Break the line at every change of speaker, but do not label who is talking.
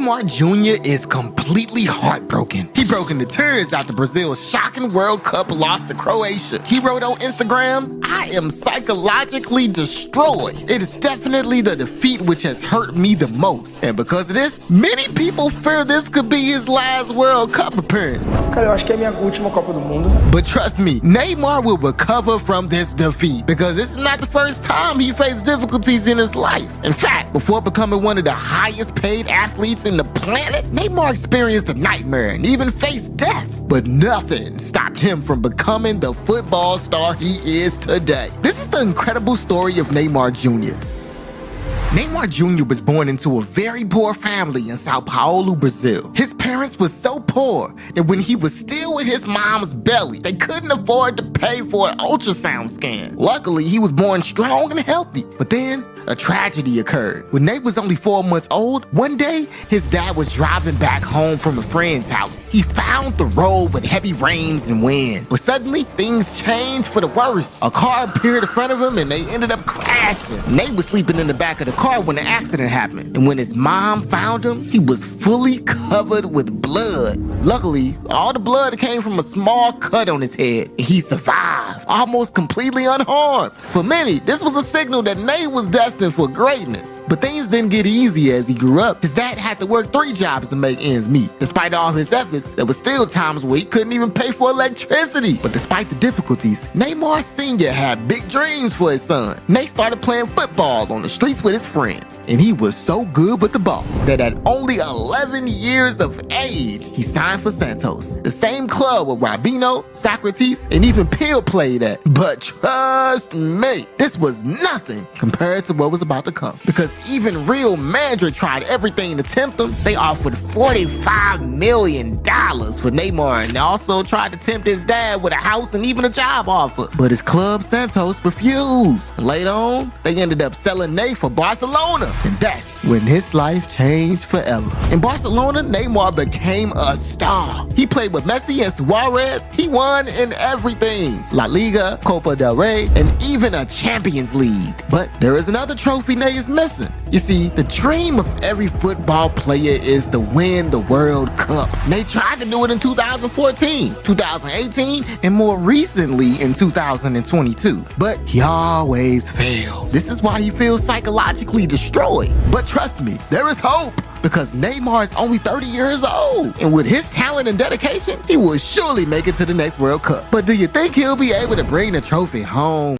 Neymar Jr. is completely heartbroken. He broke into tears after Brazil's shocking World Cup loss to Croatia. He wrote on Instagram, "I am psychologically destroyed. It is definitely the defeat which has hurt me the most. And because of this, many people fear this could be his last World Cup appearance."
Cara, eu acho que é a minha última Copa do Mundo.
But trust me, Neymar will recover from this defeat because this is not the first time he faced difficulties in his life. In fact, before becoming one of the highest paid athletes in the planet, Neymar experienced a nightmare and even faced death. But nothing stopped him from becoming the football star he is today. This is the incredible story of Neymar Jr. Neymar Jr. was born into a very poor family in Sao Paulo, Brazil. His parents were so poor that when he was still in his mom's belly, they couldn't afford to pay for an ultrasound scan. Luckily, he was born strong and healthy, but then a tragedy occurred. When Nate was only 4 months old, one day, his dad was driving back home from a friend's house. He found the road with heavy rains and wind, but suddenly, things changed for the worse. A car appeared in front of him and they ended up crashing. Nate was sleeping in the back of the car when the accident happened, and when his mom found him, he was fully covered with blood. Luckily, all the blood came from a small cut on his head, and he survived, almost completely unharmed. For many, this was a signal that Nate was destined for greatness. But things didn't get easy as he grew up. His dad had to work 3 jobs to make ends meet. Despite all his efforts, there were still times where he couldn't even pay for electricity. But despite the difficulties, Neymar Sr. had big dreams for his son. Nate started playing football on the streets with his friends, and he was so good with the ball that at only 11 years of age, he signed for Santos, the same club where Robinho, Socrates, and even Peel played at. But trust me, this was nothing compared to what was about to come, because even Real Madrid tried everything to tempt him. They offered $45 million for Neymar, and they also tried to tempt his dad with a house and even a job offer. But his club, Santos, refused. Later on, they ended up selling Nate for Barcelona, and that's when his life changed forever. In Barcelona, Neymar became a star. He played with Messi and Suarez. He won in everything: La Liga, Copa del Rey, and even a Champions League. But there is another trophy Nate is missing. You see, the dream of every football player is to win the World Cup. Nate tried to do it in 2014, 2018, and more recently in 2022. But he always failed. This is why he feels psychologically destroyed. But trust me, there is hope, because Neymar is only 30 years old. And with his talent and dedication, he will surely make it to the next World Cup. But do you think he'll be able to bring the trophy home?